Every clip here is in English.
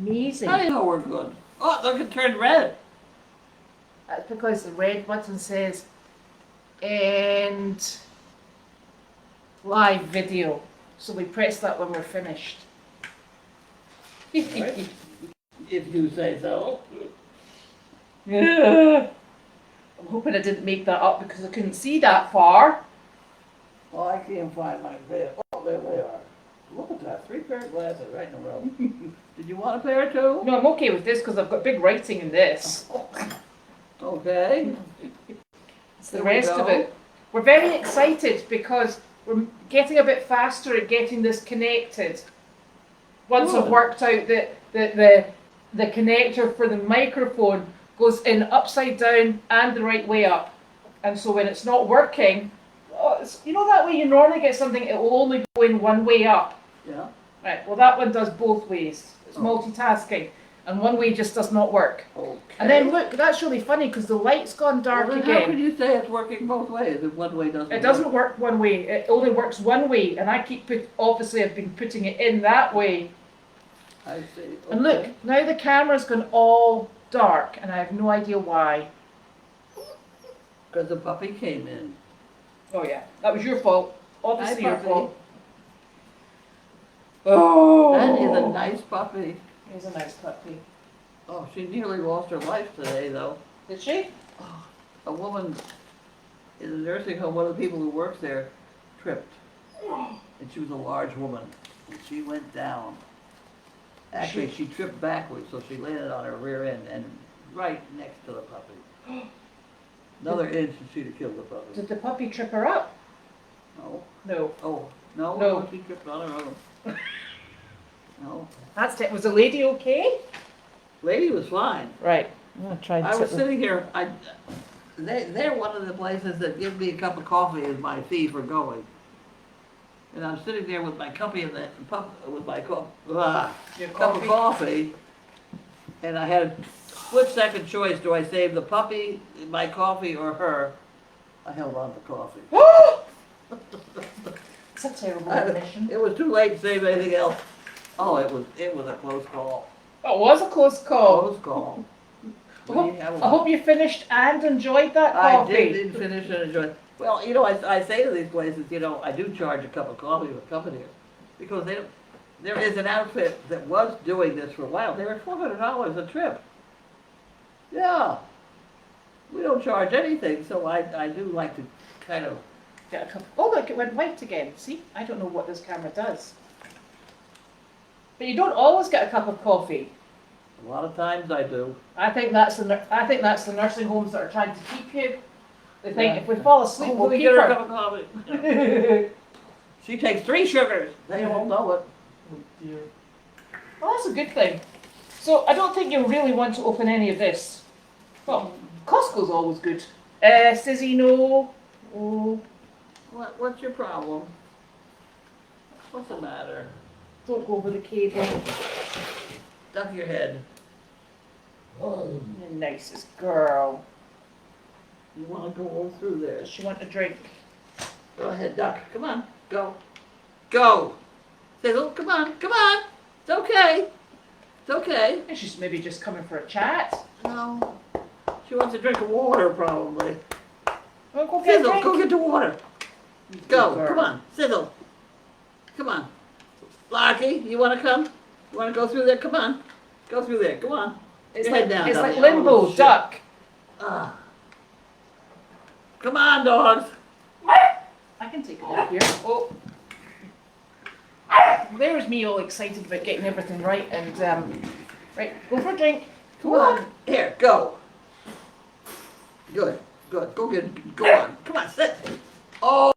Amazing. How do you know we're good? Oh, look, it turned red. That's because the red button says end live video. So we press that when we're finished. Right. If you say so. I'm hoping I didn't make that up because I couldn't see that far. Oh, I can't find my pair. Oh, there they are. Look at that, 3 pair of glasses right in a row. Did you want a pair too? No, I'm okay with this because I've got big writing in this. Okay. It's the rest of it. We're very excited because we're getting a bit faster at getting this connected. Once I've worked out that the connector for the microphone goes in upside down and the right way up. And so when it's not working, you know that way you normally get something, it will only go in one way up. Yeah. Right, well that one does both ways. It's multitasking. And one way just does not work. Okay. And then look, that's really funny because the light's gone dark then again. How can you say it's working both ways if one way doesn't work? It doesn't work one way. It only works one way. And I keep obviously I've been putting it in that way. I see. Okay. And look, now the camera's gone all dark and I have no idea why. Because the puppy came in. Oh yeah, that was your fault. Obviously Hi, your puppy. fault. Oh! That is a nice puppy. He's a nice puppy. Oh, she nearly lost her life today, though. Did she? Oh, a woman in the nursing home, one of the people who works there, tripped. And she was a large woman. And she went down. Actually, she tripped backwards, so she landed on her rear end and right next to the puppy. Another inch and she'd have killed the puppy. Did the puppy trip her up? No. No. Oh, no? No. She tripped on her own. No. That's it. Was the lady okay? Lady was fine. Right. I'm gonna try and I was sitting here, they're one of the places that give me a cup of coffee as my fee for going. And I'm sitting there with my cup with my cup of coffee, and I had a split-second choice: do I save the puppy, my coffee, or her? I held on to coffee. It's a terrible admission. It was too late to save anything else. Oh, it was a close call. It was a close call. Close call. I hope you finished and enjoyed that coffee. I did finish and enjoy it. Well, you know, I say to these places, you know, I do charge a cup of coffee for company because there is an outfit that was doing this for a while. They were $400 a trip. Yeah. We don't charge anything, so I do like to kind of... Get a cup. Oh look, it went white again. See? I don't know what this camera does. But you don't always get a cup of coffee. A lot of times I do. I think that's the nursing homes that are trying to keep you. They think if we fall asleep, we'll keep get her a her. cup of coffee. She takes 3 sugars. They won't know it. Oh dear. Well, that's a good thing. So I don't think you'll really want to open any of this. Well, Costco's always good. Sizzy, no. Oh, What's your problem? What's the matter? don't go over the cable. Duck your head. You're the nicest girl. You want to go through there. Does she want a drink? Go ahead, duck. Come on. Go. Go. Sizzle, come on. Come on. It's okay. It's okay. And she's maybe just coming for a chat. No. She wants a drink of water, probably. Well, go get a Sizzle, drink. go get the water. Go. girl. Come on. Sizzle. Come on. Larky, you want to come? You want to go through there? Come on. Go through there. Come on. It's Your like, head down, it's like darling. limbo, Oh, shit. duck. Ah. Come on, dogs. I can take it up here. Oh. There's me all excited about getting everything right and right, go for a drink. Come on. Here, go. Good. Good. Go on. Come on, sit. Oh.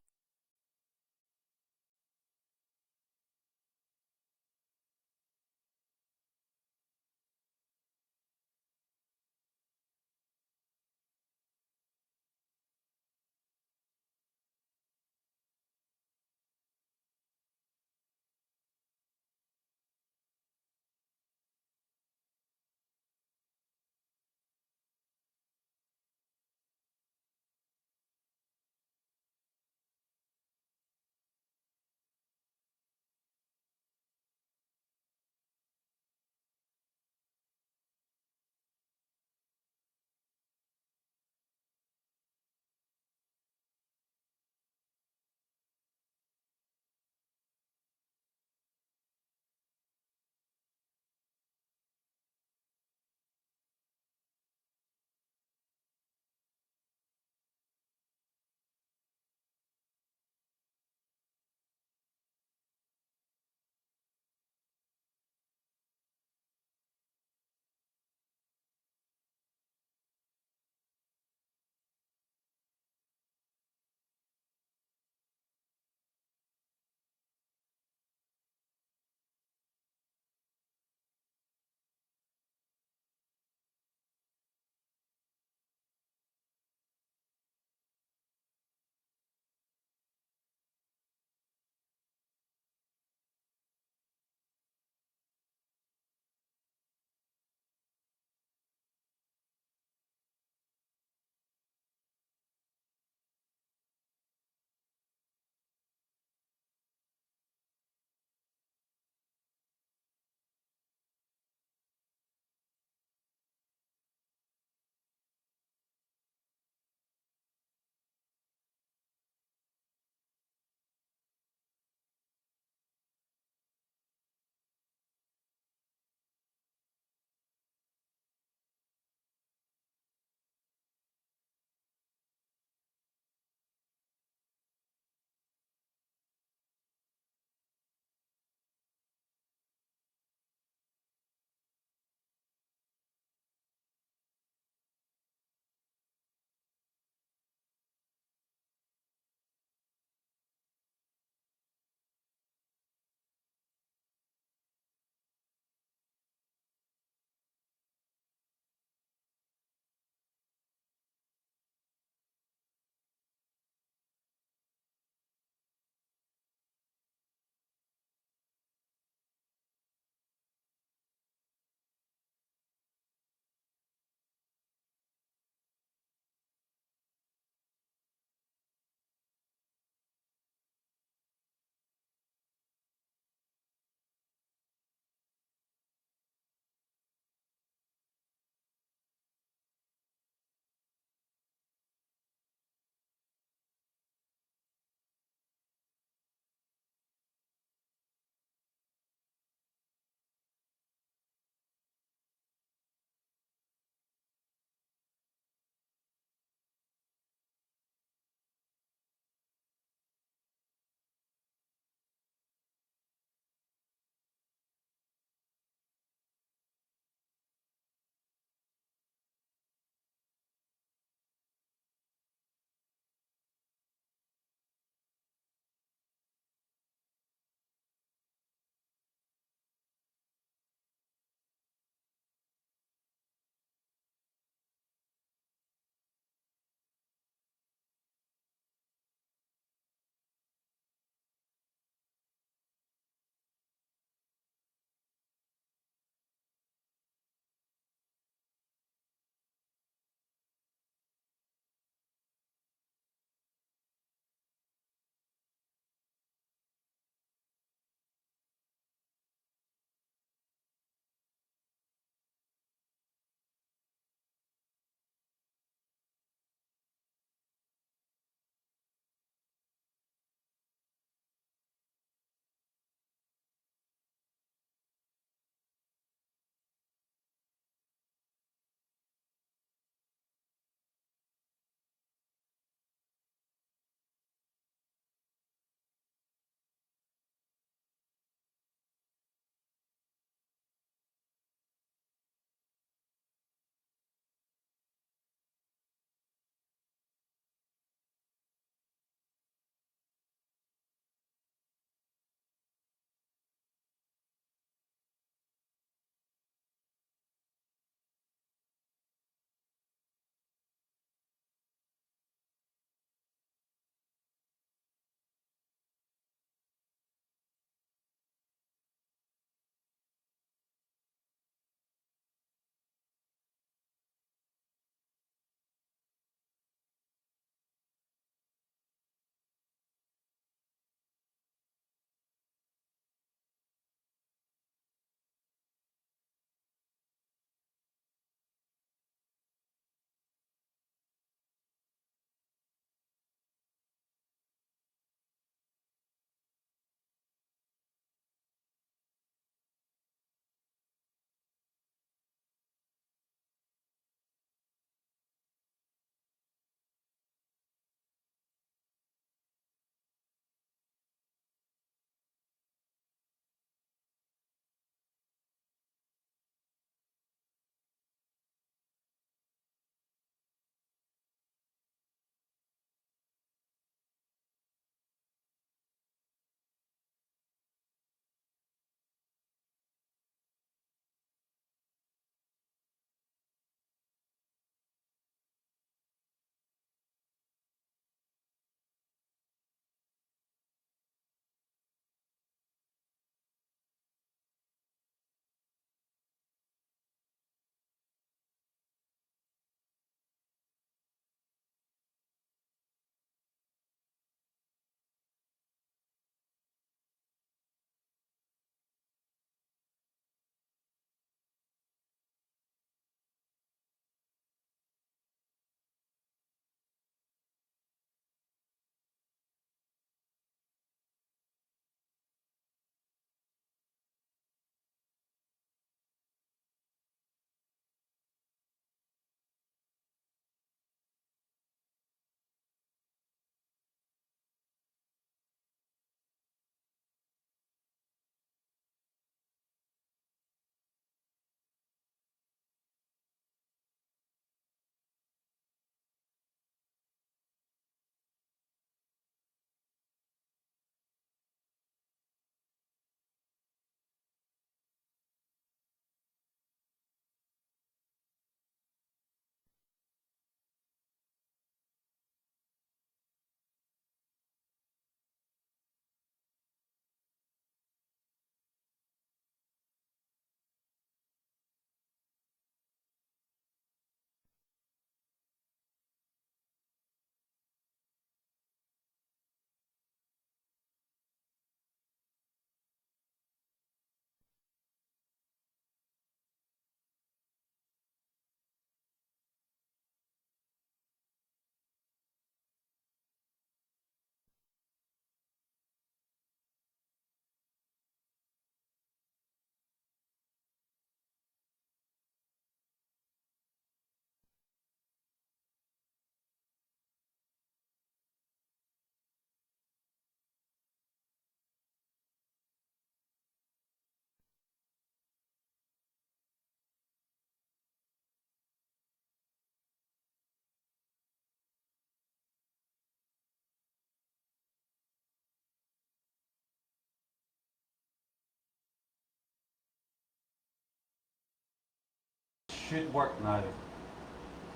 should work now. Did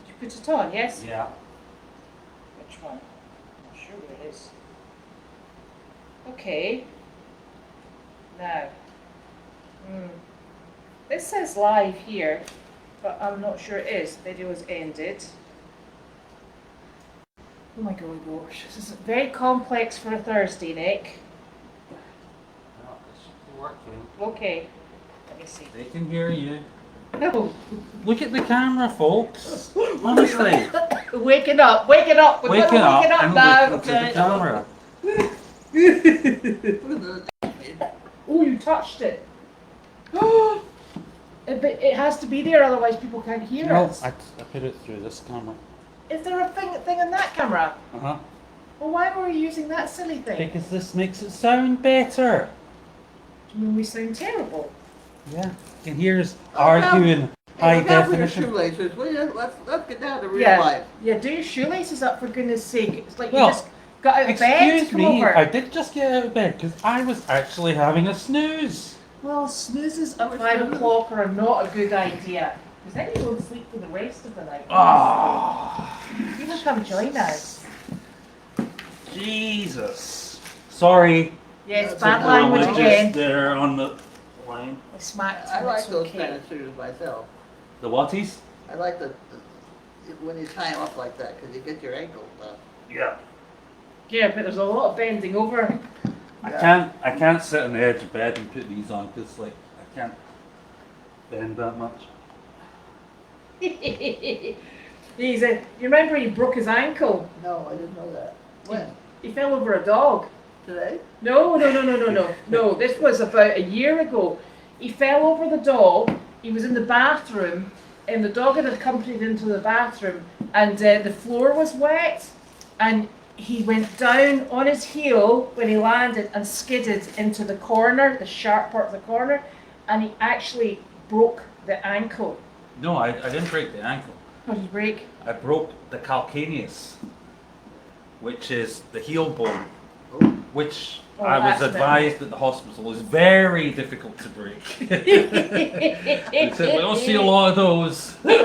you put it on, yes? Yeah. Which one? I'm not sure where it is. Okay. Now. This says live here, but I'm not sure it is. Video is ended. Oh my gosh, this is very complex for a Thursday, Nick. No, it should be working. Okay, let me see. They can hear you. No, Look at the camera, folks. Honestly. waking up, waking up. We're Waking up waking up and now. look at the camera. Oh, you touched it. It has to be there, otherwise people can't hear No, us. I put it through this camera. Is there a thing on that camera? Uh-huh. Well, why were we using that silly thing? Because this makes it sound better. Do you mean we sound terrible? Yeah. You can hear us arguing high Look out for your definition. shoelaces, will you? Let's get down to real Yeah. life. Yeah, do your shoelaces up for goodness sake. It's like Well, you just got out of bed to Excuse come me, over. I did just get out of bed because I was actually having a snooze. Well, snoozes at Which 5 one is it? o'clock are not a good idea. Because then you don't sleep for the rest of the night. Ah, People come join us. Jesus. Sorry. Yes, That's bad a language language. again. There on the line. I smacked I him, like it's those okay. kind of shoes myself. The whaties? I like when you tie them up like that, because you get your ankles up. Yeah. Yeah, but there's a lot of bending over. I can't sit on the edge of bed and put these on because like I can't bend that much. You remember he broke his ankle? No, I didn't know that. When? He fell over a dog. Today? No. No, this was about a year ago. He fell over the dog. He was in the bathroom, and the dog had accompanied him to the bathroom, and the floor was wet, and he went down on his heel when he landed and skidded into the corner, the sharp part of the corner, and he actually broke the ankle. No, I didn't break the ankle. What did he break? I broke the calcaneus, which is the heel bone, Oh. which Oh, I was that's a bit- advised at the hospital is very difficult to break. They said we don't see a lot of those. But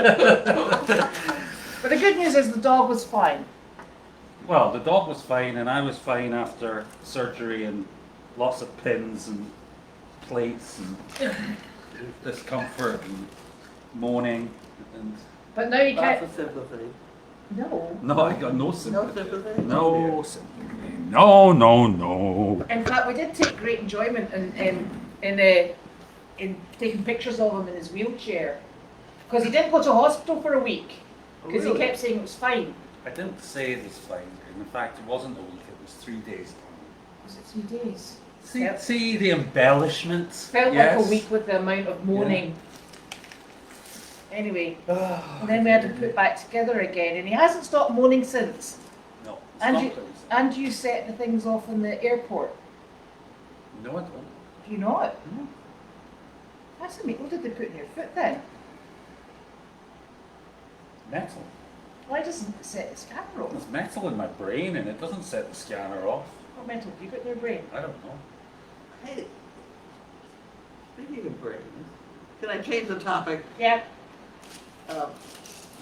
the good news is the dog was fine. Well, the dog was fine, and I was fine after surgery and lots of pins and plates and discomfort and moaning. And But now you Lots can't. of sympathy. No. no, I got no sympathy. No sympathy? No sympathy. No. In fact, we did take great enjoyment in taking pictures of him in his wheelchair, because he didn't go to hospital for a week because Really? he kept saying it was fine. I didn't say it was fine. In fact, it wasn't a week. It was 3 days. Was it 3 days? See, Yep. see the embellishments. Felt yes. like a week with the amount of moaning. Anyway, and then we had to put back together again, and he hasn't stopped moaning since. No, it's And not you, crazy. and you set the things off in the airport. No, I don't. Do you not? No. That's amazing. What did they put in your foot then? Metal. Why doesn't it set the scanner off? There's metal in my brain, and it doesn't set the scanner off. What mental have you got in your brain? I don't know. Hey, speaking of brains, can I change the topic? Yeah.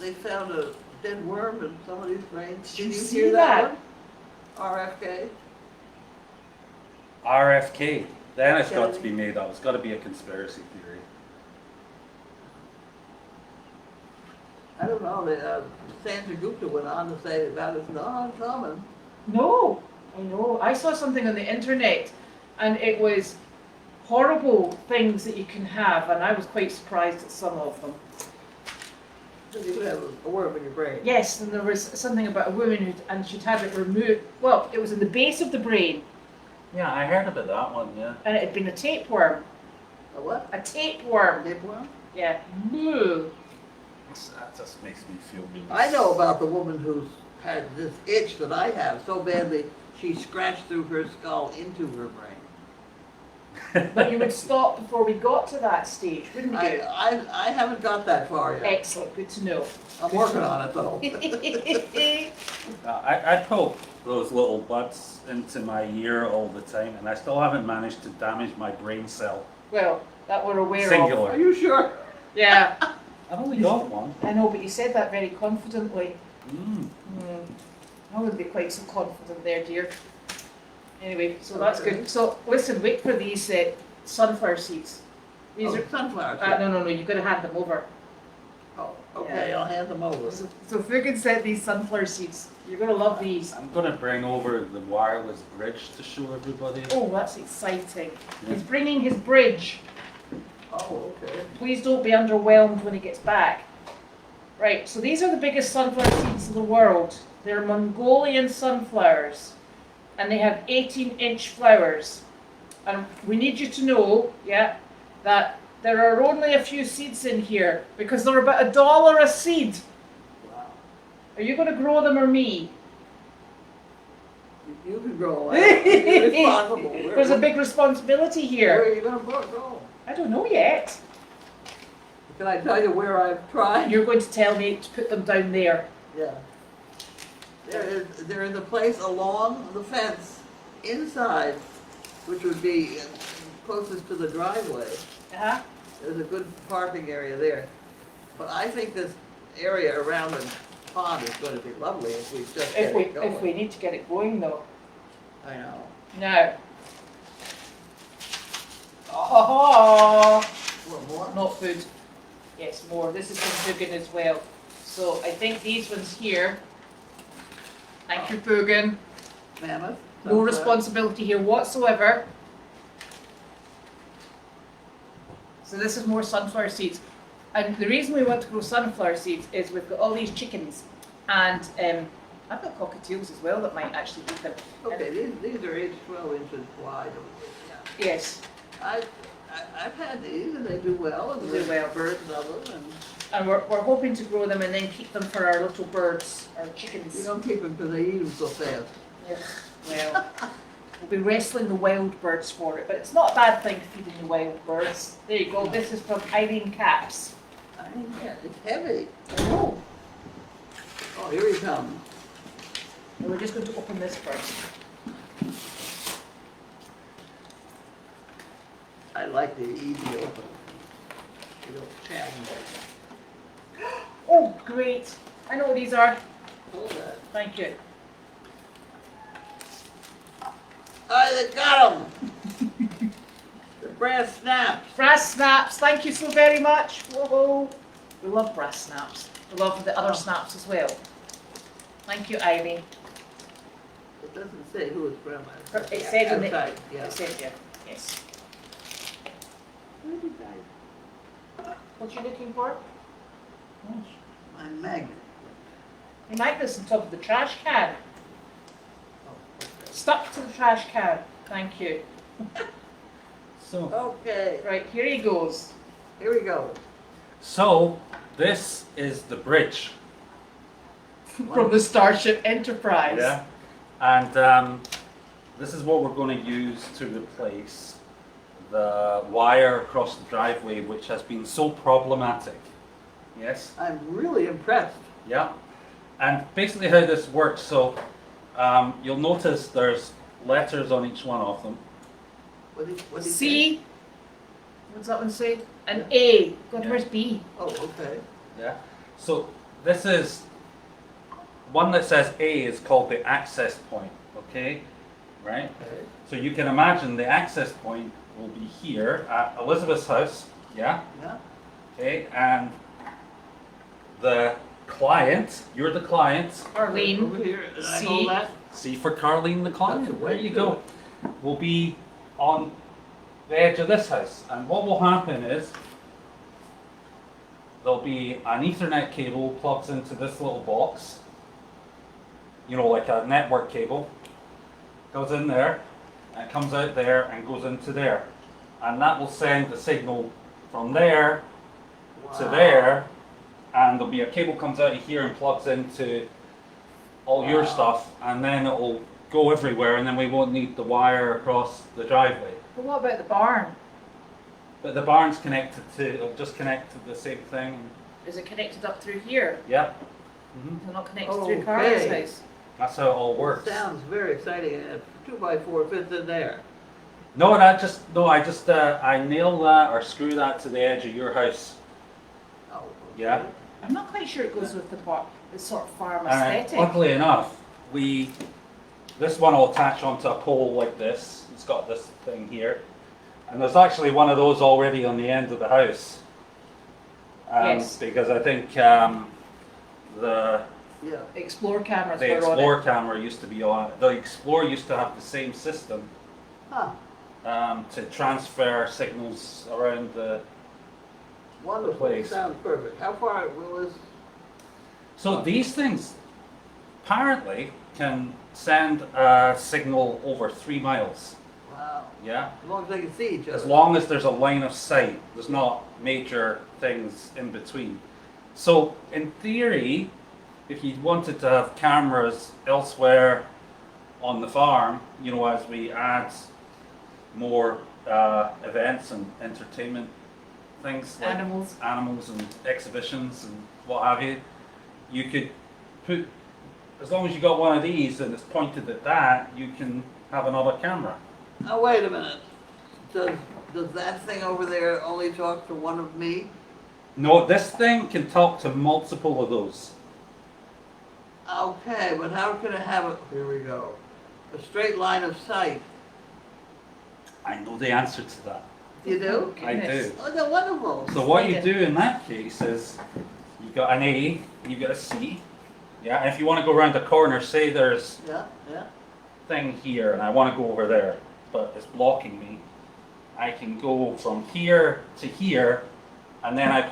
They found a dead worm in somebody's brain. Did you Did you see hear that? one? RFK? RFK. Then it's got to be made up. It's got to be a conspiracy theory. I don't know, Sandra Gupta went on to say that it's not uncommon. No, I know. I saw something on the internet, and it was horrible things that you can have, and I was quite surprised at some of them. So you could have a worm in your brain. Yes, and there was something about a woman and she'd had it removed. Well, it was in the base of the brain, Yeah, I heard about that one, yeah. and it had been a tapeworm. A what? A tapeworm. Tapeworm? Yeah. Moo. That just makes me feel really I know about the woman who's had this itch that I have so badly, she scratched through her skull into her brain. But you would stop before we got to that stage, wouldn't you? I haven't got that far yet. Excellent. Good to know. I'm working on it though. I poke those little buds into my ear all the time, and I still haven't managed to damage my brain cell. Well, that we're aware of. Singular. Are you sure? Yeah. I've only got one. I know, but you said that very confidently. Mm. I wouldn't be quite so confident there, dear. Anyway, so that's good. So listen, wait for these sunflower seeds. These are sunflower seeds. no, you've got to hand them over. Oh, okay, I'll hand them over. So if we can set these sunflower seeds, you're going to love these. I'm going to bring over the wireless bridge to show everybody. Oh, that's exciting. Yeah. He's bringing his bridge. Oh, okay. Please don't be underwhelmed when he gets back. Right, so these are the biggest sunflower seeds in the world. They're Mongolian sunflowers. And they have 18-inch flowers. And we need you to know, that there are only a few seeds in here because they're about $1 a seed. Wow. Are you going to grow them or me? You can grow it. You're responsible. There's a big responsibility Where here. are you going to grow? I don't know yet. Can I tell you where I've tried? You're going to tell me to put them down there. Yeah. There is a place along the fence inside, which would be closest to the driveway. Uh-huh. There's a good parking area there. But I think this area around the pond is going to be lovely if we just get it going. If we need to get it going though. I know. No. Oh, What more? not food. Yes, more. This is from Bugin as well. So I think these ones here. Thank you, Bugin. Mammoth? No responsibility here whatsoever. So this is more sunflower seeds. And the reason we want to grow sunflower seeds is we've got all these chickens. And I've got cockatiels as well that might actually eat them. Okay, these are 12 inches wide. Yeah. Yes. I've had these and they do well. And They do well. Birds love them. And we're hoping to grow them and then keep them for our little birds, our chickens. You don't keep them because they eat them so fast. Yes. Well, we'll be wrestling the wild birds for it, but it's not a bad thing feeding the wild birds. There you go. This is from Irene Caps. I mean, yeah, it's heavy. I know. Oh, here he comes. And we're just going to open this first. I like the easy open. You don't challenge. Oh, great. I know what these are. Hold that. Thank you. I got them! The brass snaps. Brass snaps. Thank you so very much. Whoa. We love brass snaps. We love the other snaps as well. Thank you, Irene. It doesn't say who it's from. It said in the... Outside, yeah. It said here. Yes. Where did What you looking for? my magnet? The magnet's on top of the trash can. Oh, okay. Stuck to the trash can. Thank you. So, Okay, Right, here he goes. here we go. so this is the bridge. From the Starship Enterprise. Yeah. And this is what we're going to use to replace the wire across the driveway, which has been so problematic. Yes? I'm really impressed. Yeah. And basically how this works, so you'll notice there's letters on each one of them. What did he say? C. What's that one say? An A. God, where's B? Oh, okay. Yeah. So this is one that says A is called the access point. Okay. Right. Okay. So you can imagine the access point will be here at Elizabeth's house. Yeah. Yeah. Okay. And the client, you're the client. Carlene. Over here. Did I C. hold that? C for Carlene, the client. That's There way you to go. Will be on the edge of this house. And what will happen is there'll be an Ethernet cable plugs into this little box. You know, like a network cable. Goes in there, and it comes out there and goes into there. And that will send the signal from there to Wow. there. And there'll be a cable comes out of here and plugs into all your Wow. stuff. And then it'll go everywhere, and then we won't need the wire across the driveway. But what about the barn? But the barn's connected to, it'll just connect to the same thing. Is it connected up through here? Yep. Is it not connected through Carl's Okay. house? That's how it all works. Sounds very exciting. And a 2x4 fits in there. No, I just I nail that or screw that to the edge of your house. Oh, Yeah. I'm not quite sure it goes with the part, the sort of farm And aesthetic. luckily enough, this one will attach onto a pole like this. It's got this thing here. And there's actually one of those already on the end of the house. Yes. Because I think the Yeah. Explore cameras the were on Explore it. camera used to be on it. The Explore used to have the same system Huh. to transfer signals around the. Wonderful. Place. Sounds perfect. How far will this? So these things apparently can send a signal over 3 miles. Wow. Yeah. As long as they can see each other. As long as there's a line of sight, there's not major things in between. So in theory, if you wanted to have cameras elsewhere on the farm, you know, as we add more events and entertainment things like animals and exhibitions and what have you, you could put, as long as you got one of these and it's pointed at that, you can have another camera. Now wait a minute. Does that thing over there only talk to one of me? No, this thing can talk to multiple of those. Okay, but how can it have a, here we go, a straight line of sight? I know the answer to that. You do? I do. Goodness. Oh, that's wonderful. So what you do in that case is you got an A, you got a C. Yeah, and if you want to go around the corner, say there's Yeah, yeah. thing here and I want to go over there, but it's blocking me. I can go from here to here, and then I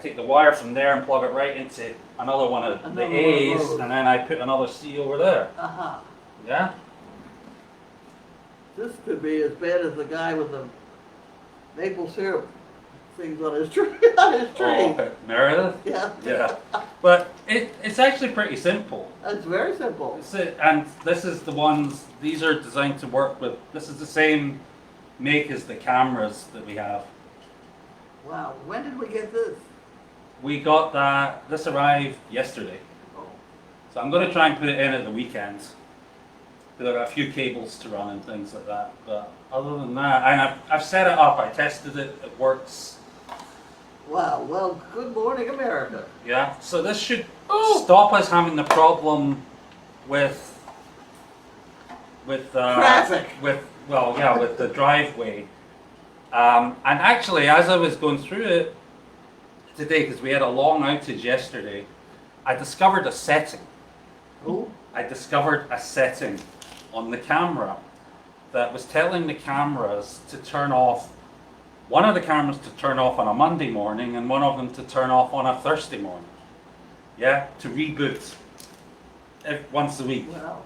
take the wire from there and plug it right into another one of the Another one of A's, those. and then I put another C over there. Uh-huh. Yeah? This could be as bad as the guy with the maple syrup things on his tree. On his tree. Oh, Meredith? Yeah. Yeah. But it's actually pretty simple. That's very simple. And this is the ones, these are designed to work with, this is the same make as the cameras that we have. Wow. When did we get this? We got that, this arrived yesterday. Oh. So I'm going to try and put it in at the weekend. Because I've got a few cables to run and things like that. But other than that, and I've set it up, I tested it, it works. Wow. Well, good morning, America. Yeah, so this should stop us having the problem with Traffic. with the driveway. And actually, as I was going through it today, because we had a long outage yesterday, I discovered a setting. Who? I discovered a setting on the camera that was telling the cameras to turn off, one of the cameras to turn off on a Monday morning and one of them to turn off on a Thursday morning. Yeah, to reboot once a week. Wow.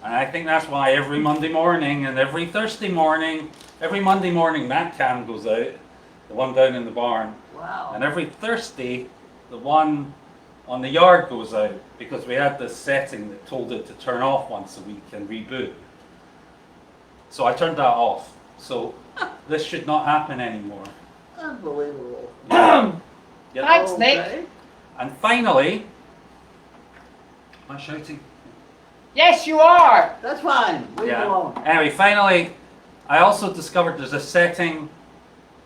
And I think that's why every Monday morning and every Thursday morning, every Monday morning that cam goes out, the one down in the barn. Wow. And every Thursday, the one on the yard goes out because we had this setting that told it to turn off once a week and reboot. So I turned that off. So this should not happen anymore. Unbelievable. Yep. Thanks, Nick. Okay. And finally, am I shouting? Yes, you are. That's fine. Leave it alone. Anyway, finally, I also discovered there's a setting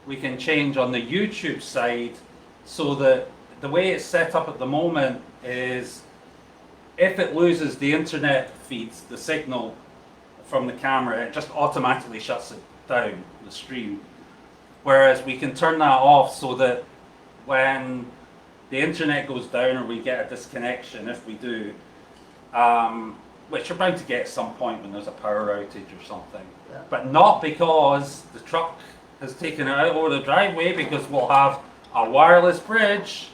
we can change on the YouTube side so that the way it's set up at the moment is if it loses the internet feeds, the signal from the camera, it just automatically shuts it down, the stream. Whereas we can turn that off so that when the internet goes down or we get a disconnection, if we do, which we're bound to get at some point when there's a power outage or something, Yeah. but not because the truck has taken it out over the driveway, because we'll have a wireless bridge.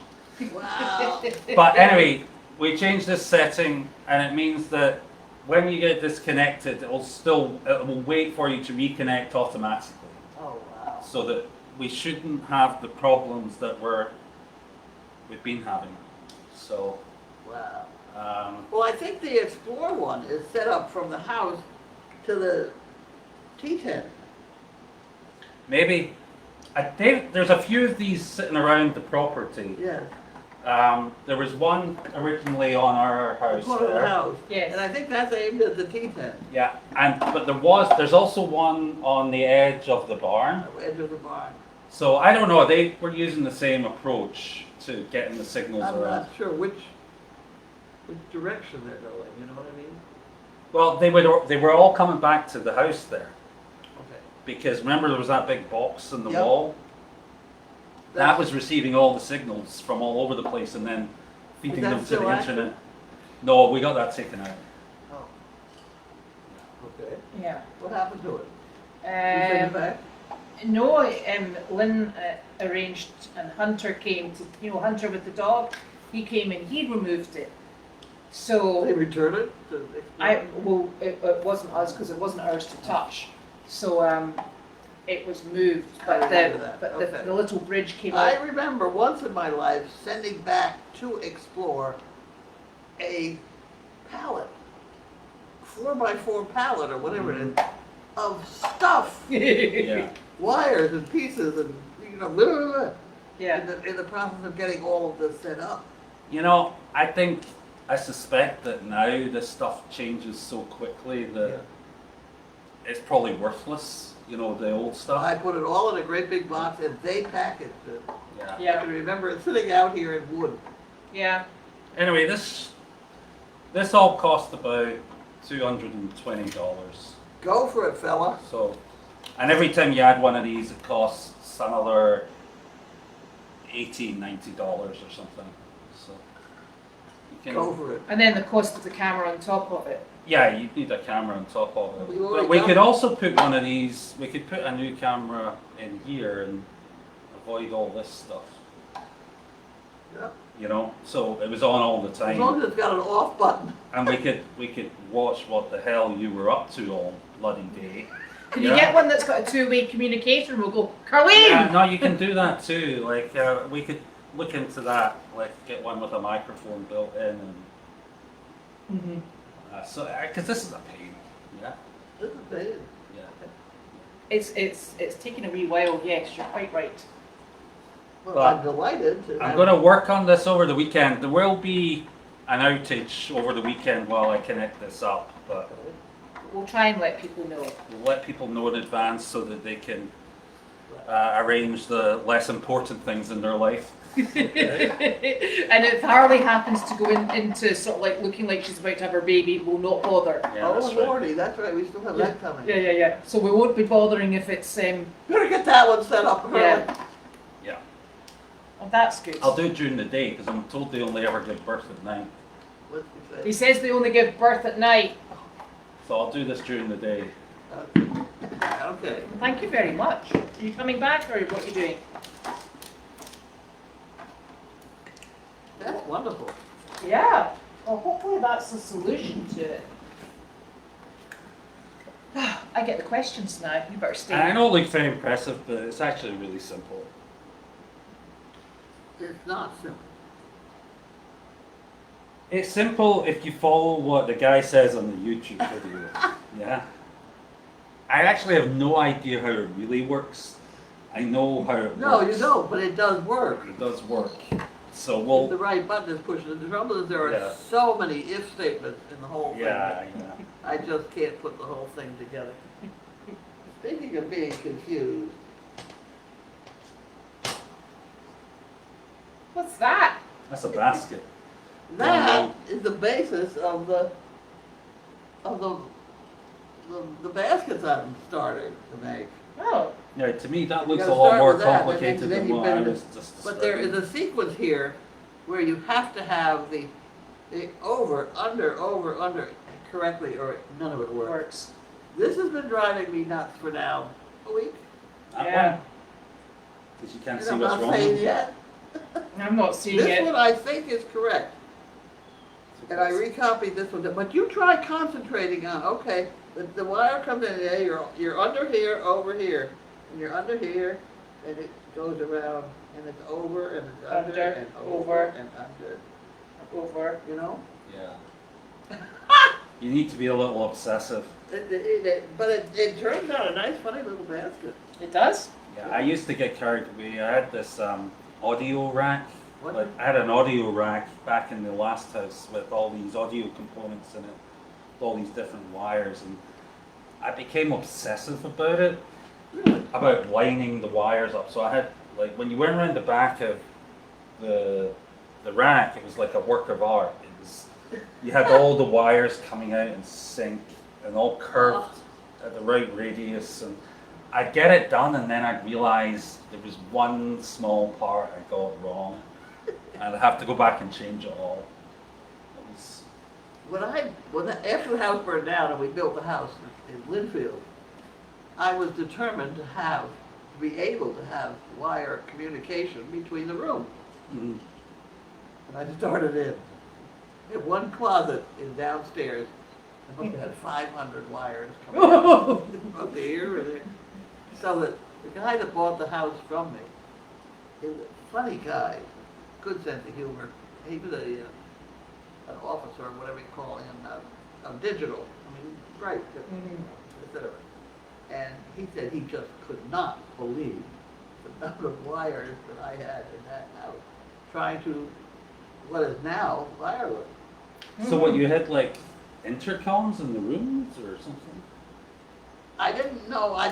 Wow. But anyway, we changed this setting and it means that when you get disconnected, it will wait for you to reconnect automatically. Oh, wow. So that we shouldn't have the problems that we've been having. So, Wow. Well, I think the Explore one is set up from the house to the T10. maybe, there's a few of these sitting around the property. Yes. There was one originally on our house One of the there. house. Yes. And I think that's aimed at the T10, Yeah, but there's also one on the edge of the barn. edge of the barn. So I don't know, they were using the same approach to getting the signals I'm around. not sure which direction they're going, you know what I mean? Well, they were all coming back to the house there. Okay. Because remember there was that big box in the Yep. wall? That That's- was receiving all the signals from all over the place and then feeding that them to still the active? internet. No, we got that taken out. Oh. Okay. Yeah. What happened to it? You send it back? No, Lynn arranged, and Hunter came to, Hunter with the dog, he came and he removed it. So, They return it to it wasn't us, because it wasn't ours to touch. So, it was moved, I but remember that, but okay. the little bridge came I out. remember once in my life sending back to Explore a pallet, 4x4 pallet or whatever it is, of stuff, Yeah. wires and pieces and, blah, blah, blah, Yeah. in the process of getting all of this set up. I suspect that now this stuff changes so quickly that it's probably worthless, the old I stuff. put it all in a great big box and they packaged it. Yeah. I Yeah, can remember it sitting out here in wood. yeah. Anyway, this all cost about $220. Go for it, fella. So, and every time you add one of these, it costs another $80, $90 or something. So, you can, Go for it. And then the cost of the camera on top of it. yeah, you need a camera on top of it. We already But we got could it. also put one of these. We could put a new camera in here and avoid all this stuff. Yeah. So it was on all the As time. long as it's got an off button. And we could watch what the hell you were up to all bloody day. Can you Yeah. get one that's got a two-way communicator and we'll go, Carlene! Yeah, no, you can do that too. Like we could look into that. Like get one with a microphone built in, and Mhm. because this is a pain. Yeah, This is big. yeah. It's taken a wee while, yes, you're quite right. Well, But I'm delighted to I'm have- going to work on this over the weekend. There will be an outage over the weekend while I connect this up, but We'll try and let people know. we'll let people know in advance so that they can arrange the less important things in their life. And if Harley happens to go into sort of like looking like she's about to have her baby, we'll not bother. Yeah, Oh, that's right. Lordy, that's right, we still have that coming. Yeah. So we won't be bothering if it's Better get that one set up early. yeah. Yeah. Oh, that's good. I'll do it during the day because I'm told they only ever give birth at night. What's He he says they only give birth at night. So I'll do this during the day. say? Okay. Thank you very much. Are you coming back or what are you doing? That's wonderful. Yeah. Well, hopefully that's the solution to it. I get the questions now. You better stay. And I know it looks very impressive, but it's actually really simple. It's not simple. It's simple if you follow what the guy says on the YouTube video. Yeah. I actually have no idea how it really works. I know how it No, works. you don't, but it does work. It does work. So If we'll. the right button is pushed. The trouble is there are Yeah. so many if statements in the whole thing. Yeah. I just can't put the whole thing together. Speaking of being confused, What's that? That's a basket. that is the basis of the baskets I'm starting to make. Oh. Yeah, to me that You looks a gotta lot start more with that, complicated then than you what I better- was just But there is describing. a sequence here where you have to have the over, under correctly, or none of it works. Works. This has been driving me nuts for now a week. That Yeah. one? Because you can't And see I'm what's not wrong. saying yet. I'm not seeing This it. one I think is correct. And I recopied this one, but you try concentrating on, okay, the wire comes in, yeah, you're under here, over here, and you're under here, and it goes around, and it's over, and it's under, Under, and over, over. and under, Over. you know? Yeah. You need to be a little obsessive. But it turns out a nice, funny little basket. It does? Yeah, I used to get carried away. I had this audio rack. What? Like, I had an audio rack back in the last house with all these audio components in it, all these different wires, and I became obsessive about it. Really? about lining the wires up. So I had, like, when you went around the back of the rack, it was like a work of art. It was, you had all the wires coming out in sync and all curved at the right radius, and I'd get it done, and then I'd realize there was one small part I got wrong, and I'd have to go back and change it all. It was, After the house burned down and we built the house in Linfield, I was determined to be able to have wire communication between the rooms. mm, And I started in one closet downstairs. I must have had 500 wires coming out from here and there. So that the guy that bought the house from me, he was a funny guy, good sense of humor. He was an officer, whatever you call him, digital. I mean, great, etc. And he said he just could not believe the number of wires that I had in that house, trying to what is now wireless. so what, you had like intercoms in the rooms or something? I didn't know. I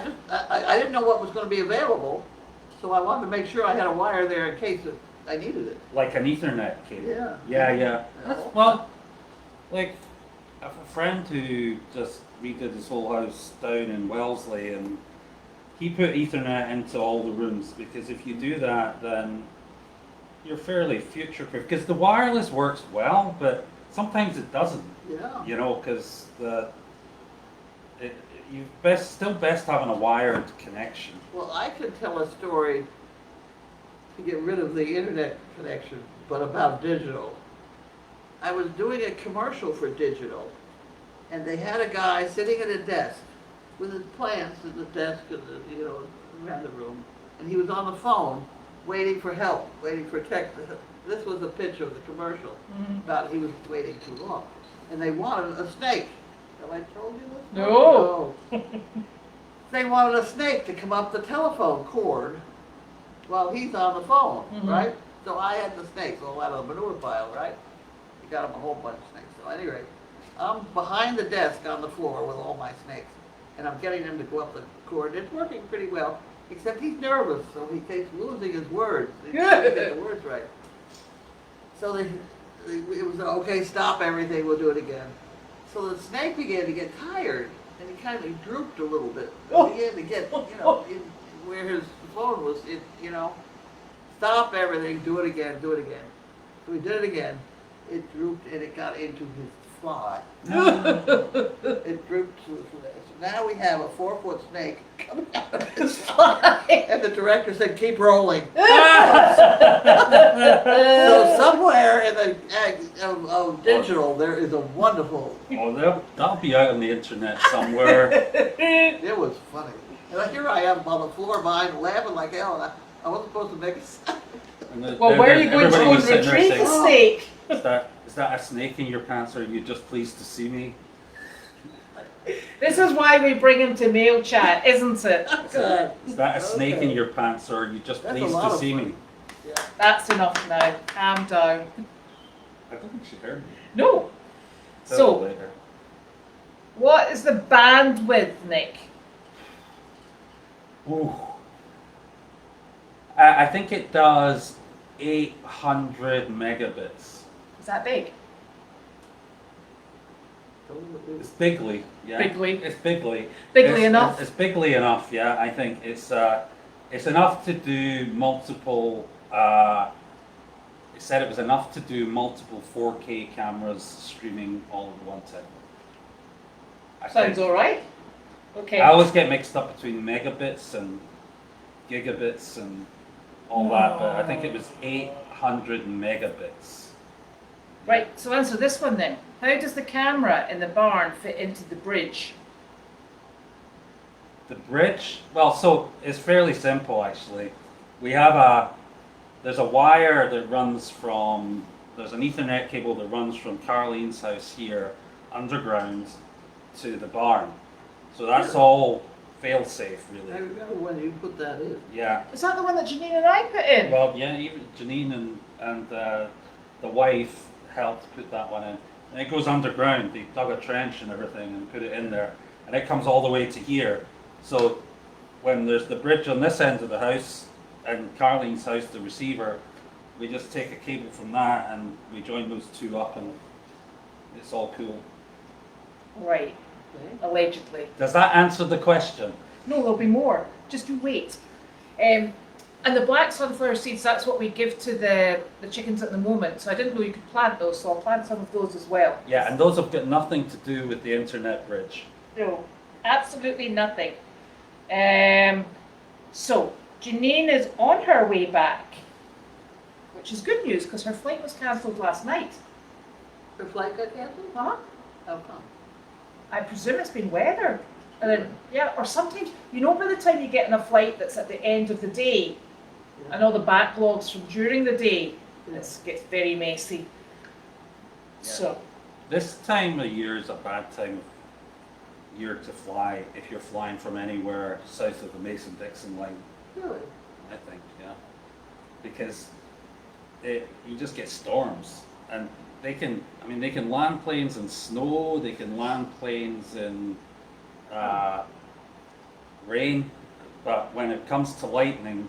didn't know what was going to be available, so I wanted to make sure I had a wire there in case I needed it. Like an Ethernet cable? Yeah. Yeah. Well, like I have a friend who just redid his whole house down in Wellesley, and he put Ethernet into all the rooms, because if you do that, then you're fairly future-proof. Because the wireless works well, but sometimes it doesn't. Yeah. You know, because still best having a wired connection. Well, I could tell a story to get rid of the internet connection, but about digital. I was doing a commercial for digital, and they had a guy sitting at a desk with his plants at the desk and around the room, and he was on the phone waiting for help, waiting for tech. This was the pitch of the commercial about he was waiting too long, and they wanted a snake. Have I told you this? No. They wanted a snake to come up the telephone cord while he's on the phone, right? So I had the snakes all out of the manure pile, right? He got him a whole bunch of snakes. So at any rate, I'm behind the desk on the floor with all my snakes, and I'm getting them to go up the cord. It's working pretty well, except he's nervous, so he keeps losing his words. He can't get the words right. So it was, okay, stop everything, we'll do it again. So the snake began to get tired, and he kind of drooped a little bit. He began to get, in where his phone was, stop everything, do it again. So we did it again. It drooped, and it got into his fly. It drooped to his fly. So now we have a 4-foot snake coming out of his fly. And the director said, keep rolling. So somewhere in the of digital, there is a wonderful... Oh, that'll be out on the internet somewhere. It was funny. And here I am on the floor behind, laughing like hell, and I wasn't supposed to make a sound. Well, where are you going to go and retrieve the snake? Is that a snake in your pants, or are you just pleased to see me? This is why we bring him to mail chat, isn't it? Is that a snake in your pants, or are you just pleased to see me? Yeah. That's enough now. Calm down. I don't think she heard me. No. Tell So, her later. what is the bandwidth, Nick? Ooh. I think it does 800 megabits. Is that big? It's bigly, yeah. Bigly. It's bigly. Bigly enough? It's bigly enough, yeah. I think it's enough to do multiple. It said it was enough to do multiple 4K cameras streaming all at one time. Sounds all right. Okay. I always get mixed up between megabits and gigabits and all that, but I think it was 800 megabits. Right, so answer this one then. How does the camera in the barn fit into the bridge? The bridge? Well, so it's fairly simple actually. We have there's a wire that runs from, there's an Ethernet cable that runs from Carlene's house here underground to the barn. So that's all fail-safe I really. remember when you put that in. Yeah. Is that the one that Janine and I put in? Well, yeah, even Janine and the wife helped put that one in. And it goes underground. They dug a trench and everything and put it in there. And it comes all the way to here. So when there's the bridge on this end of the house and Carlene's house, the receiver, we just take a cable from that and we join those two up and it's all cool. Right, allegedly. Does that answer the question? No, there'll be more. Just you wait. And the black sunflower seeds, that's what we give to the chickens at the moment. So I didn't know you could plant those, so I'll plant some of those as well. Yeah, and those have got nothing to do with the internet bridge. No, absolutely nothing. So Janine is on her way back, which is good news because her flight was cancelled last night. Her flight got canceled? Huh? How come? I presume it's been weather. And then, yeah, or sometimes, you know, by the time you get on a flight that's at the end of the day, and all the backlogs from during the day, it gets very messy. Yeah. So, This time of year is a bad time of year to fly if you're flying from anywhere south of the Mason-Dixon line, Really? I think, yeah. Because you just get storms and they can land planes in snow, they can land planes in rain, but when it comes to lightning,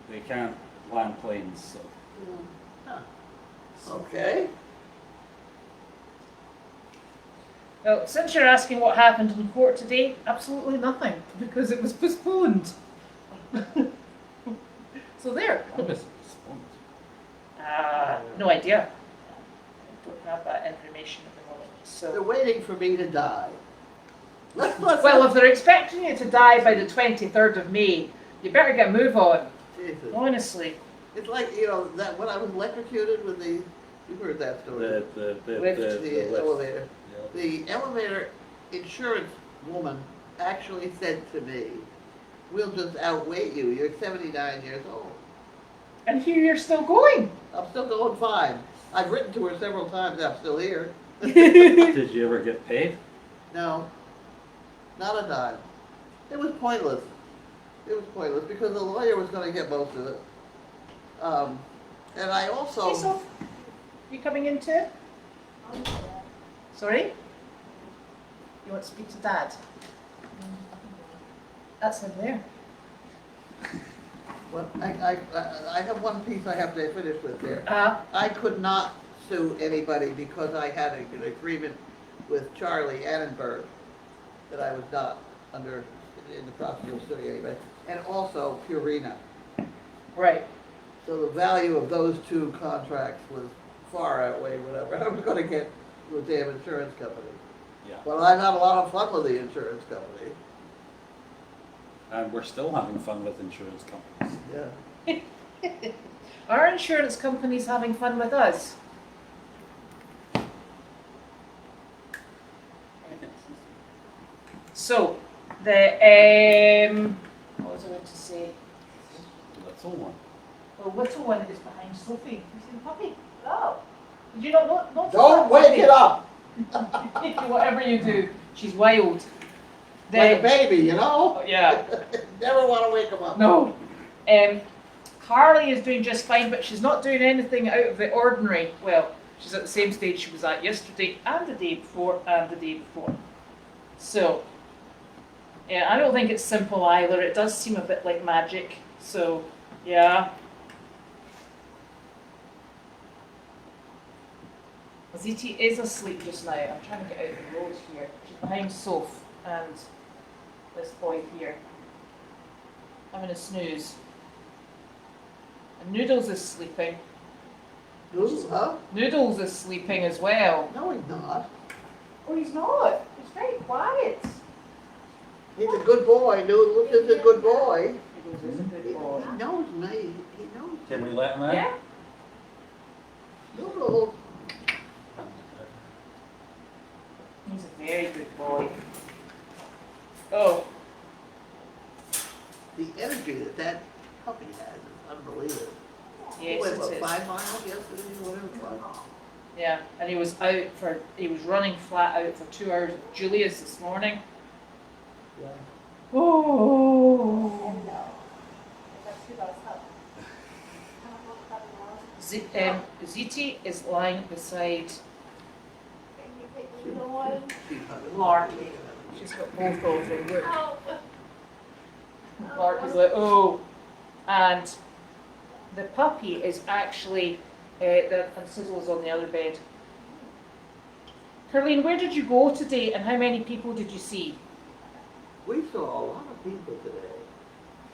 they can't land planes, so. Huh. Okay. well, since you're asking what happened in court today, absolutely nothing, because it was postponed. So there. When was it postponed? No idea. I don't have that information at the moment. They're So, waiting for me to die. Let's well, if they're expecting you to die by the 23rd of May, you better get a move on. Jesus. Honestly. It's like, you know, that when I was electrocuted with the, you've heard that story. The elevator. Yeah. The elevator insurance woman actually said to me, "We'll just outweigh you. You're 79 years old." And here you're still going. I'm still going fine. I've written to her several times. I'm still here. Did you ever get paid? No, not a dime. It was pointless. It was pointless because the lawyer was going to get most of it. And I also. Hey, Soph, you coming in too? Sorry? You want to speak to Dad? That's him there. Well, I have one piece I have to finish with there. I could not sue anybody because I had an agreement with Charlie Annenberg that I was not under, in the process of suing anybody, and also Purina. Right. So the value of those two contracts was far outweighed whatever I was going to get with the damn insurance company. Yeah. Well, I've had a lot of fun with the insurance company. And we're still having fun with insurance companies. Yeah. Our insurance company's having fun with us. So, what was I going to say? That's all one. The little one is behind Sophie. You see the puppy? Oh. Did you not notice Don't that wake puppy? it up Whatever you do, she's wild. like a baby, you know? Yeah. Never want to wake them up. No. Carly is doing just fine, but she's not doing anything out of the ordinary. Well, she's at the same stage she was at yesterday and the day before and the day before. So, yeah, I don't think it's simple either. It does seem a bit like magic. So, yeah. Ziti is asleep just now. I'm trying to get out of the road here. She's behind Soph and this boy here, having a snooze. And Noodles is sleeping. Noodles, huh? Noodles is sleeping as well. No, he's not. Oh, he's not. He's very quiet. He's a good boy. Noodles is a good boy. Noodles is a good He boy. knows me. He knows Can me. we let him out? Yeah? Noodles. He's a very good boy. Oh, The energy that that puppy has is unbelievable. He yes, went, what, it is. 5 miles yesterday, whatever it was. Yeah, and he was running flat out for 2 hours with Julius this morning. Yeah. Oh. Ziti is lying beside Mark. She's got both of them. Look. Mark is like, oh. And the puppy is actually, and Sizzle's on the other bed. Carlene, where did you go today and how many people did you see? We saw a lot of people today.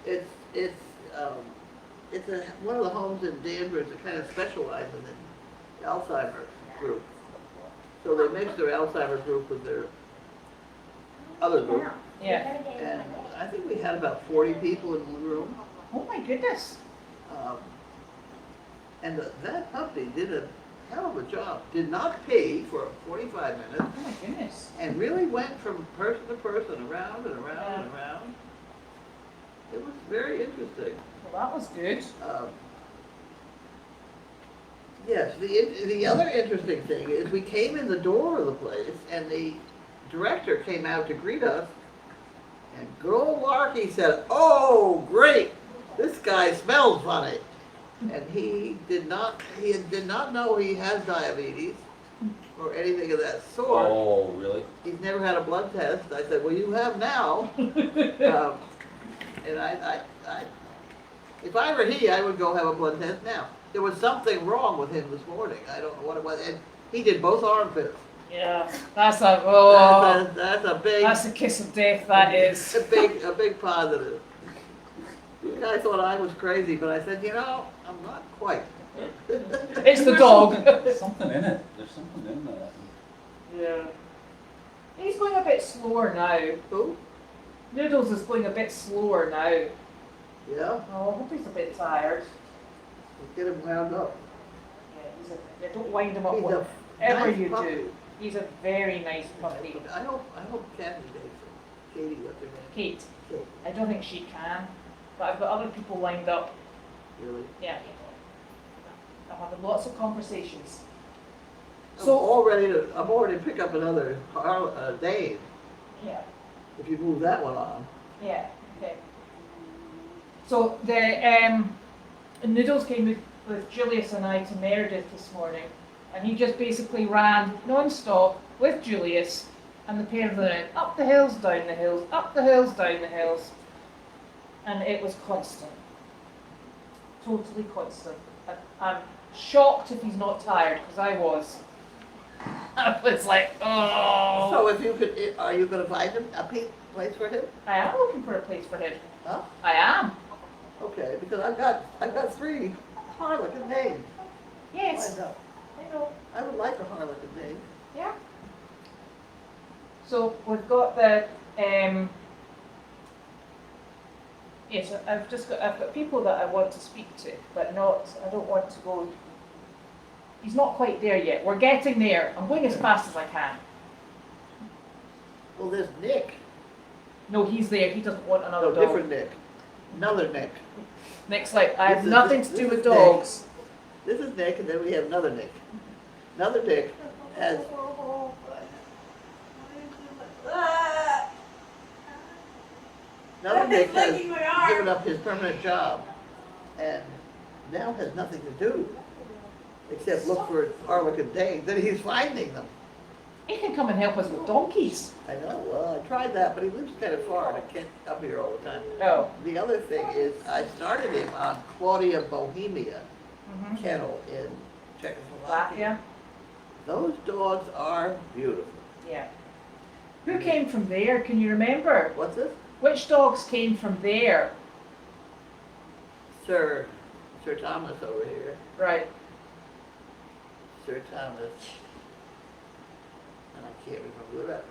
It's one of the homes in Danvers that kind of specializes in Alzheimer's group. So they mix their Alzheimer's group with their other group. Yeah. And I think we had about 40 people in one room. Oh my goodness. And that puppy did a hell of a job. Did not pee for 45 minutes. Oh my goodness. And really went from person to person, around and around and around. It was very interesting. Well, that was good. Yes, the other interesting thing is we came in the door of the place and the director came out to greet us, and good old Larky said, "Oh, great, this guy smells funny." And he did not know he has diabetes or anything of that sort. Oh, really? He's never had a blood test. I said, "Well, you have now." And I if I were he, I would go have a blood test now. There was something wrong with him this morning. I don't know what it was. And he did both armpits. Yeah, that's a That's a big. that's a kiss of death. That is. A big positive. You guys thought I was crazy, but I said, I'm not quite. It's the dog. There's something in it. There's something in that. Yeah. He's going a bit slower now. Who? Noodles is going a bit slower now. Yeah. Oh, I hope he's a bit tired. Get him wound up. Yeah, don't wind him up He's a whatever nice you puppy. do. He's a very nice puppy. I hope Kathy takes it. Katie, what's her name? Kate, Kate. I don't think she can, but I've got other people lined up. Really? Yeah. I'm having lots of conversations. I'm So, all ready to pick up another Dane. yeah, If you move that one on. yeah, okay. So the Noodles came with Julius and I to Meredith this morning, and he just basically ran non-stop with Julius and the pair of them up the hills, down the hills, up the hills, down the hills, and it was constant, totally constant. I'm shocked if he's not tired, because I was. I was like, oh. So if you could, are you going to find him a place for him? I am looking for a place for him. Huh? I am. Okay, because I've got 3 Harlequin names. Yes. Lined up. I know. I would like a Harlequin name. Yeah. So we've got the yes, I've got people that I want to speak to, but I don't want to go. He's not quite there yet. We're getting there. I'm going as fast as I can. Well, there's Nick. No, he's there. He doesn't want another No, dog. different Nick. Another Nick. Nick's like, I have This is- nothing this- to do this with is Nick. dogs. This is Nick, and then we have another Nick. Another Nick has. Another Nick has given up his permanent job, and now has nothing to do except look for Harlequin Danes, and he's finding them. He can come and help us with donkeys. I know. Well, I tried that, but he lives kind of far, and I can't up here all the time. Oh. The other thing is, I started him on Claudia Bohemia Mm-hmm. kennel in Czechoslovakia. Latvia. Those dogs are beautiful. Yeah. Who came from there? Can you remember? What's this? Which dogs came from there? Sir Thomas over here. Right. Sir Thomas. And I can't remember that.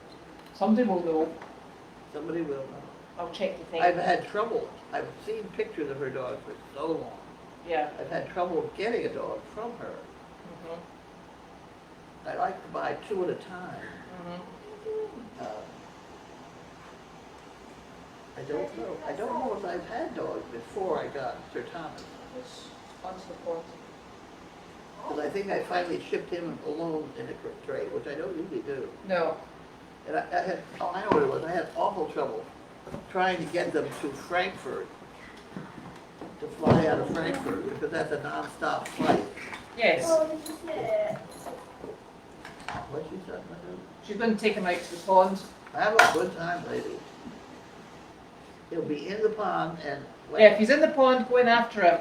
Somebody will know. Somebody will know. I'll check the thing. I've had trouble. I've seen pictures of her dog for so long. Yeah. I've had trouble getting a dog from her. Mm-hmm. I like to buy 2 at a time. Mm-hmm. I don't know. I don't know if I've had dogs before I got Sir Thomas. On to the point. Because I think I finally shipped him alone in a trade, which I don't usually do. No. And I had, oh, I know what it was. I had awful trouble trying to get them to Frankfurt, to fly out of Frankfurt, because that's a non-stop flight. Yes. What she said, my dude? She's going to take him out to the pond. Have a good time, lady. He'll be in the pond and. Yeah, if he's in the pond, go in after him.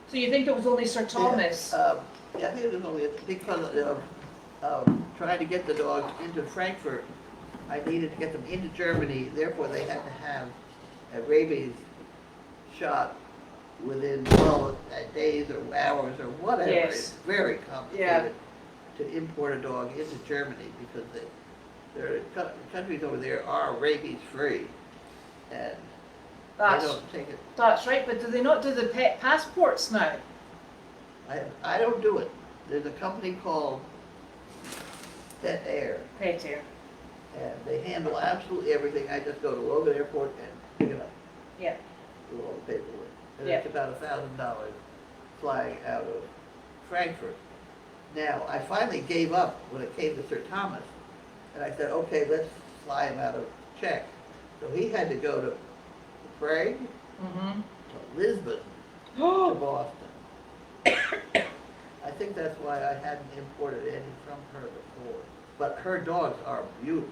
So you think it was only Sir Thomas? Yeah, I think it was only because of trying to get the dogs into Frankfurt. I needed to get them into Germany, therefore they had to have a rabies shot within, well, days or hours or whatever. Yes. It's very complicated to import a dog into Germany because there are countries over there are rabies free, and they don't take it. That's right, but do they not do the pet passports now? I don't do it. There's a company called Pet Air, Pet Air. and they handle absolutely everything. I just go to Logan Airport and pick it up. Yeah. Do all the paperwork. And Yeah. it's about $1,000 flying out of Frankfurt. Now, I finally gave up when it came to Sir Thomas, and I said, okay, let's fly him out of Czech. So he had to go to Prague, Mm-hmm. to Lisbon, to Boston. I think that's why I hadn't imported any from her before. But her dogs are beautiful.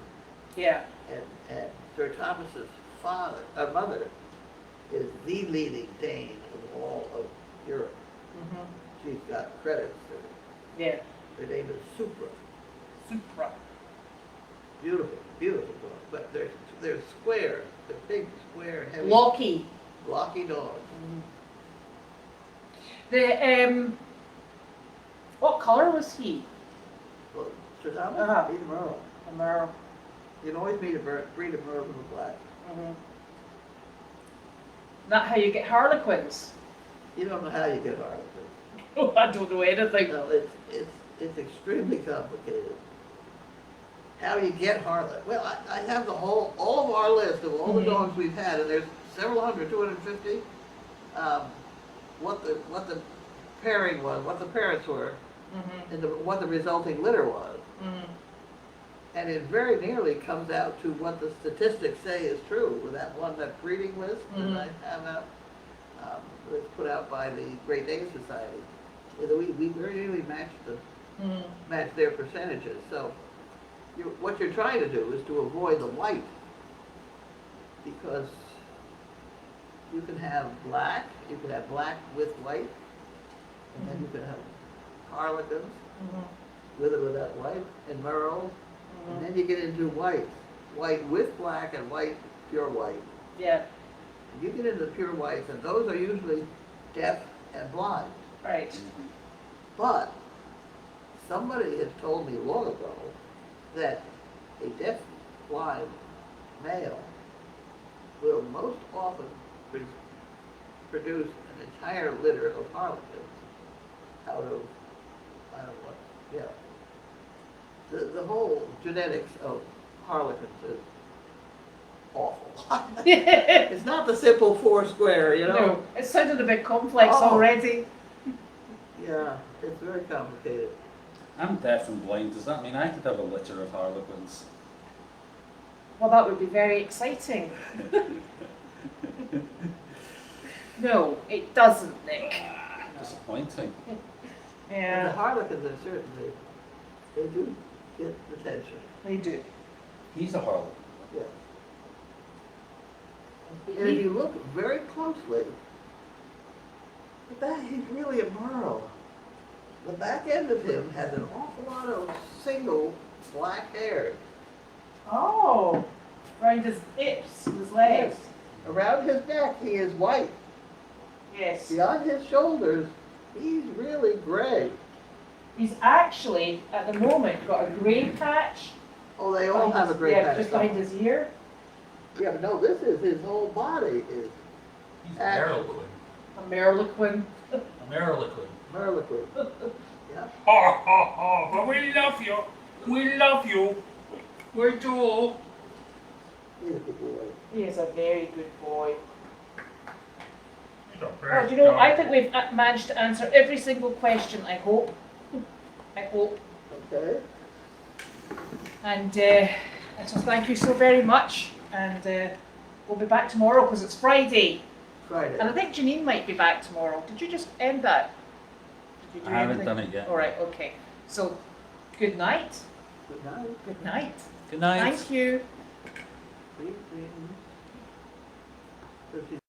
Yeah. And Sir Thomas's mother is the leading Dane of all of Europe. Mm-hmm. She's got credits. Yeah. Her name is Supra. Supra. Beautiful, beautiful dog. But they're square. They're big, square, heavy, Locky. blocky dogs. The what colour was he? Well, Sir Thomas, Uh-huh. he's a Merle. A Merle. You can always breed a Merle with a black. Mm-hmm. Not how you get Harlequins. You don't know how you get Harlequin. Oh, I don't know anything. No, it's extremely complicated. How you get Harlequin? Well, I have all of our list of all the dogs we've had, and there's several hundred, 250. What the pairing was, what the parents were, Mm-hmm. and what the resulting litter was. Mm-hmm. And it very nearly comes out to what the statistics say is true with that breeding list Mhm. that I have out, that's put out by the Great Dane Society. Is that we very nearly match their percentages. So what you're trying to do is to avoid the white, because you can have black with white, and then you can have Harlequins with or without white, and Merles. And then you get into white with black and white, pure white. Yeah. You get into the pure whites, and those are usually deaf and blind. Right. But somebody has told me long ago that a deaf, blind male will most often produce an entire litter of Harlequins out of, I don't know what, yeah. The whole genetics of Harlequins is awful. It's not the simple four square, you know? No, it sounded a bit complex Oh. already. Yeah, it's very complicated. I'm deaf and blind. Does that mean I could have a litter of Harlequins? Well, that would be very exciting. No, it doesn't, Nick. Disappointing. And the Yeah, Harlequins are certainly, they do get attention. they do. He's a Harlequin. Yeah. And if you look very closely, he's really a Merle. The back end of him has an awful lot of single black hairs. Oh, around his hips, his legs. Around his neck, he is white. Yes. Beyond his shoulders, he's really gray. He's actually, at the moment, got a grey patch. Oh, they all have a gray Yeah, patch. just behind his ear. Yeah, but no, this is his whole body is He's Actually. A Merlequin. A Merlequin. Merlequin. Yeah. Ha ha ha, but we love you. We love you. We do. He's a good boy. He is a very good boy. He's a Oh, very do you know, I dog. think we've managed to answer every single question, I hope. I hope. Okay. And so thank you so very much. And we'll be back tomorrow because it's Friday. Friday. And I think Janine might be back tomorrow. Did you just end that? Did you I haven't anything? done it yet. All right, okay. So, good night. Good night. Good night. Good night. Thank you. Sleep in. Does she